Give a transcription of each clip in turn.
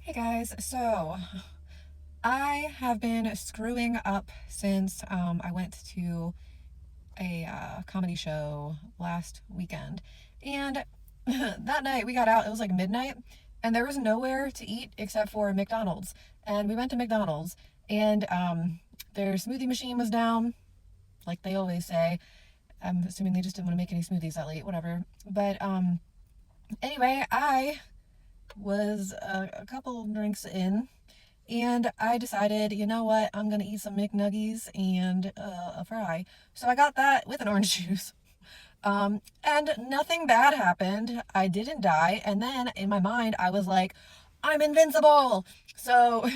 Hey guys, so I have been screwing up since I went to a comedy show last weekend. And that night we got out, it was like midnight, and there was nowhere to eat except for McDonald's. And we went to McDonald's, and their smoothie machine was down, like they always say. I'm assuming they just didn't want to make any smoothies that late, whatever. But anyway, I was a couple drinks in, and I decided, you know what, I'm gonna eat some McNuggies and a fry. So I got that with an orange juice. And nothing bad happened. I didn't die. And then in my mind, I was like, I'm invincible. So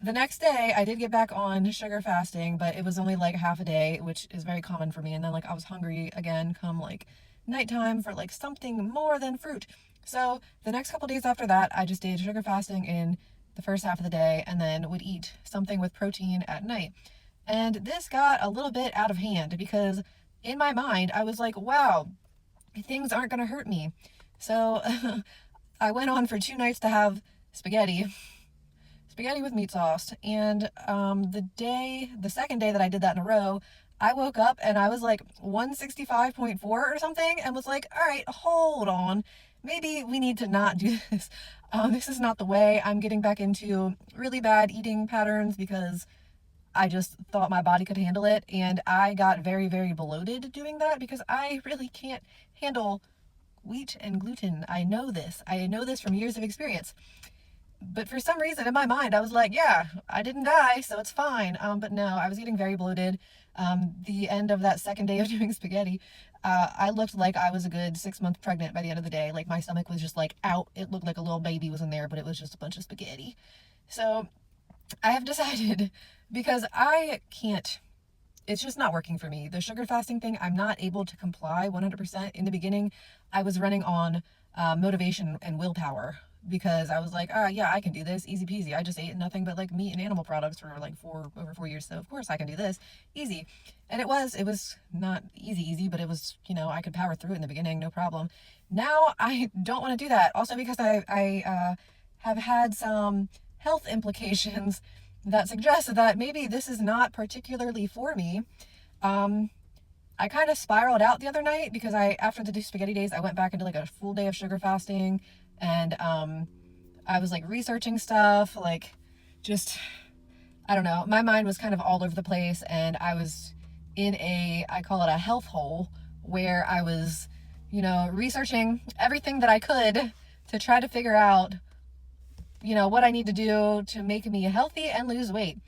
the next day, I did get back on sugar fasting, but it was only like half a day, which is very common for me. And then, like, I was hungry again come like nighttime for like something more than fruit. So the next couple days after that, I just did sugar fasting in the first half of the day and then would eat something with protein at night. And this got a little bit out of hand because in my mind, I was like, wow, things aren't going to hurt me. So I went on for 2 nights to have spaghetti with meat sauce. And the second day that I did that in a row, I woke up and I was like 165.4 or something and was like, all right, hold on. Maybe we need to not do this. This is not the way. I'm getting back into really bad eating patterns because I just thought my body could handle it. And I got very, very bloated doing that because I really can't handle wheat and gluten. I know this. I know this from years of experience. But for some reason in my mind, I was like, yeah, I didn't die, so it's fine. But no, I was getting very bloated. The end of that second day of doing spaghetti, I looked like I was a good 6 months pregnant by the end of the day. Like my stomach was just like out. It looked like a little baby was in there, but it was just a bunch of spaghetti. So I have decided because I can't, it's just not working for me. The sugar fasting thing, I'm not able to comply 100%. In the beginning, I was running on motivation and willpower because I was like, yeah, I can do this, easy peasy. I just ate nothing but like meat and animal products for like over 4 years, so of course I can do this, easy. And it was not easy, but it was, I could power through it in the beginning, no problem. Now I don't want to do that. Also because I have had some health implications that suggest that maybe this is not particularly for me. Um, I kind of spiraled out the other night because after the spaghetti days, I went back into like a full day of sugar fasting, and I was like researching stuff, like just, I don't know. My mind was kind of all over the place, and I was in I call it a health hole, where I was, researching everything that I could to try to figure out what I need to do to make me healthy and lose weight.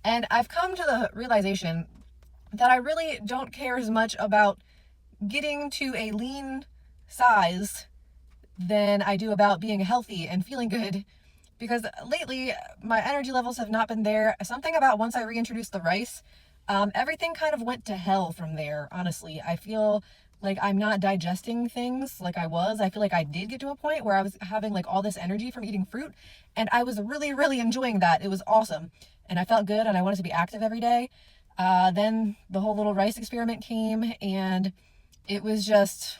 And I've come to the realization that I really don't care as much about getting to a lean size than I do about being healthy and feeling good. Because lately, my energy levels have not been there. Something about once I reintroduced the rice, everything kind of went to hell from there, honestly. I feel like I'm not digesting things like I was. I feel like I did get to a point where I was having like all this energy from eating fruit, and I was really, really enjoying that. It was awesome. And I felt good and I wanted to be active every day. Then the whole little rice experiment came, and it was just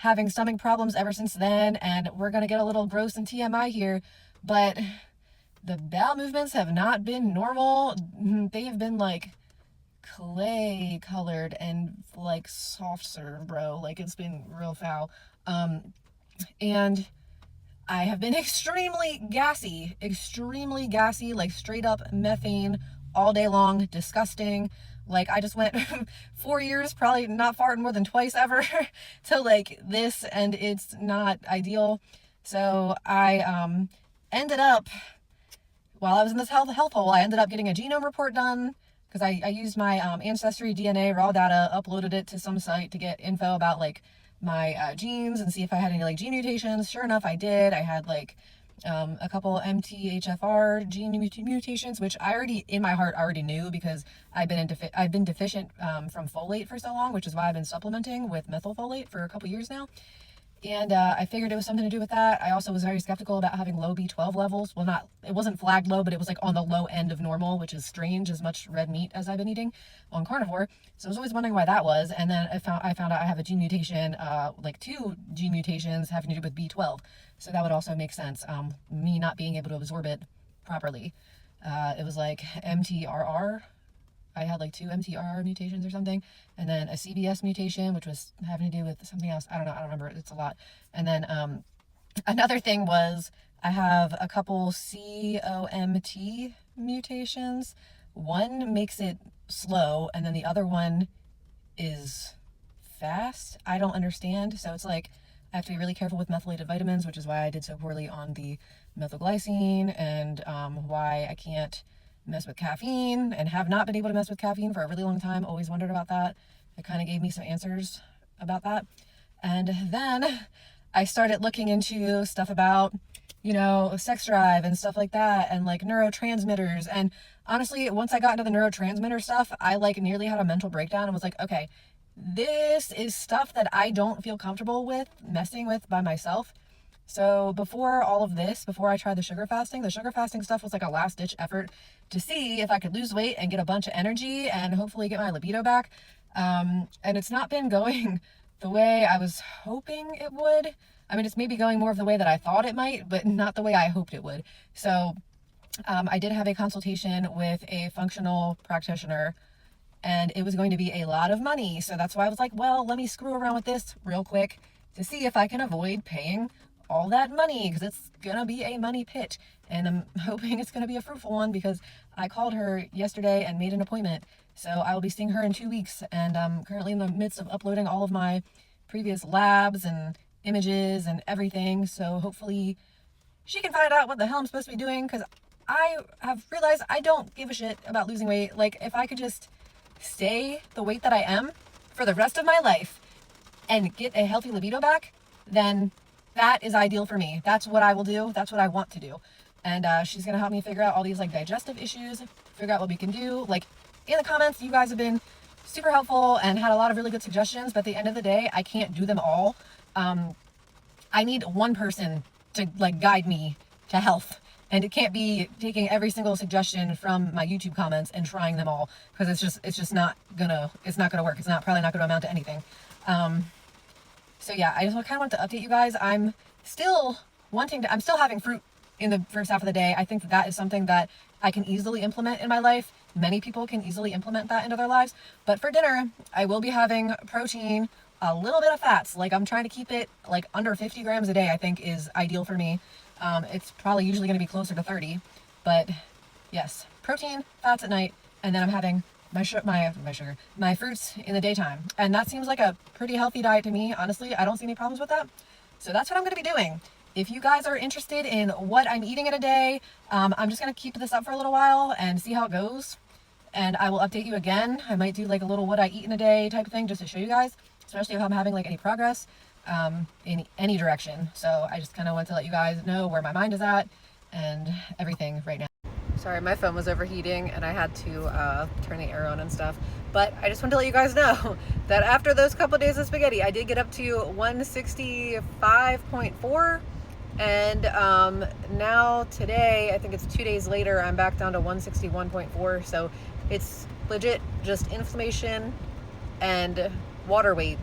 having stomach problems ever since then. And we're going to get a little gross and TMI here, but the bowel movements have not been normal. They have been like clay colored and like soft serve, bro. Like it's been real foul. And I have been extremely gassy, like straight up methane all day long, disgusting. Like I just went 4 years, probably not farting more than twice ever, to like this, and it's not ideal. So I ended up, while I was in this health hole, I ended up getting a genome report done because I used my ancestry DNA raw data, uploaded it to some site to get info about like my genes and see if I had any like gene mutations. Sure enough, I did. I had like a couple MTHFR gene mutations, which I already in my heart already knew because I've been deficient from folate for so long, which is why I've been supplementing with methylfolate for a couple years now. And I figured it was something to do with that. I also was very skeptical about having low B12 levels. Well, it wasn't flagged low, but it was like on the low end of normal, which is strange, as much red meat as I've been eating on carnivore. So I was always wondering why that was. And then I found out I have a gene mutation, like 2 gene mutations having to do with B12. So that would also make sense. Me not being able to absorb it properly. It was like MTRR. I had like 2 MTRR mutations or something, and then a CBS mutation, which was having to do with something else. I don't know. I don't remember. It's a lot. And then another thing was I have a couple COMT mutations. One makes it slow, and then the other one is fast. I don't understand. So it's like I have to be really careful with methylated vitamins, which is why I did so poorly on the methylglycine, and why I can't mess with caffeine and have not been able to mess with caffeine for a really long time. Always wondered about that. It kind of gave me some answers about that. And then I started looking into stuff about, sex drive and stuff like that, and like neurotransmitters. And honestly, once I got into the neurotransmitter stuff, I like nearly had a mental breakdown and was like, okay, this is stuff that I don't feel comfortable with messing with by myself. So before all of this, before I tried the sugar fasting stuff was like a last ditch effort to see if I could lose weight and get a bunch of energy and hopefully get my libido back. And it's not been going the way I was hoping it would. I mean, it's maybe going more of the way that I thought it might, but not the way I hoped it would. So I did have a consultation with a functional practitioner, and it was going to be a lot of money. So that's why I was like, well, let me screw around with this real quick to see if I can avoid paying all that money, because it's gonna be a money pit, and I'm hoping it's gonna be a fruitful one, because I called her yesterday and made an appointment. So I will be seeing her in 2 weeks, and I'm currently in the midst of uploading all of my previous labs and images and everything, so hopefully she can find out what the hell I'm supposed to be doing, because I have realized I don't give a shit about losing weight. Like, if I could just stay the weight that I am for the rest of my life and get a healthy libido back, then that is ideal for me. That's what I will do. That's what I want to do. And she's going to help me figure out all these like digestive issues, figure out what we can do. Like, in the comments, you guys have been super helpful and had a lot of really good suggestions, but at the end of the day, I can't do them all. I need one person to like guide me to health, and it can't be taking every single suggestion from my YouTube comments and trying them all, because it's just not gonna work. It's probably not gonna amount to anything. So yeah, I just kind of want to update you guys. I'm still having fruit in the first half of the day. I think that is something that I can easily implement in my life. Many people can easily implement that into their lives. But for dinner, I will be having protein, a little bit of fats. Like, I'm trying to keep it like under 50 grams a day, I think is ideal for me. It's probably usually going to be closer to 30, but yes, protein, fats at night, and then I'm having my fruits in the daytime. And that seems like a pretty healthy diet to me. Honestly, I don't see any problems with that. So that's what I'm going to be doing. If you guys are interested in what I'm eating in a day, I'm just going to keep this up for a little while and see how it goes. And I will update you again. I might do like a little what I eat in a day type of thing just to show you guys, especially if I'm having like any progress in any direction. So I just kind of want to let you guys know where my mind is at and everything right now. Sorry, my phone was overheating and I had to turn the air on and stuff. But I just wanted to let you guys know that after those couple days of spaghetti, I did get up to 165.4. And now today, I think it's 2 days later, I'm back down to 161.4. So it's legit just inflammation and water weight.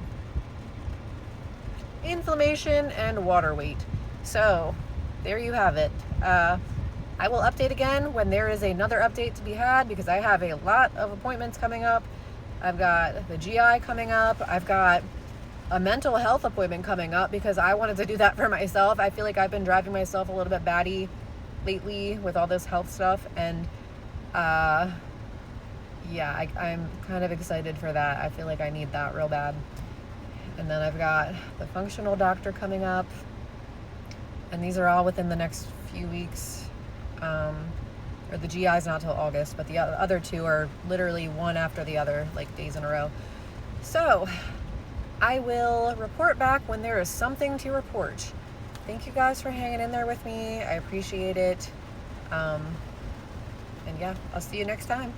Inflammation and water weight. So there you have it. I will update again when there is another update to be had, because I have a lot of appointments coming up. I've got the GI coming up. I've got a mental health appointment coming up because I wanted to do that for myself. I feel like I've been driving myself a little bit batty lately with all this health stuff, and yeah, I'm kind of excited for that. I feel like I need that real bad. And then I've got the functional doctor coming up, and these are all within the next few weeks. Or the GI's not till August, but the other two are literally one after the other, like days in a row. So I will report back when there is something to report. Thank you guys for hanging in there with me. I appreciate it. And yeah, I'll see you next time.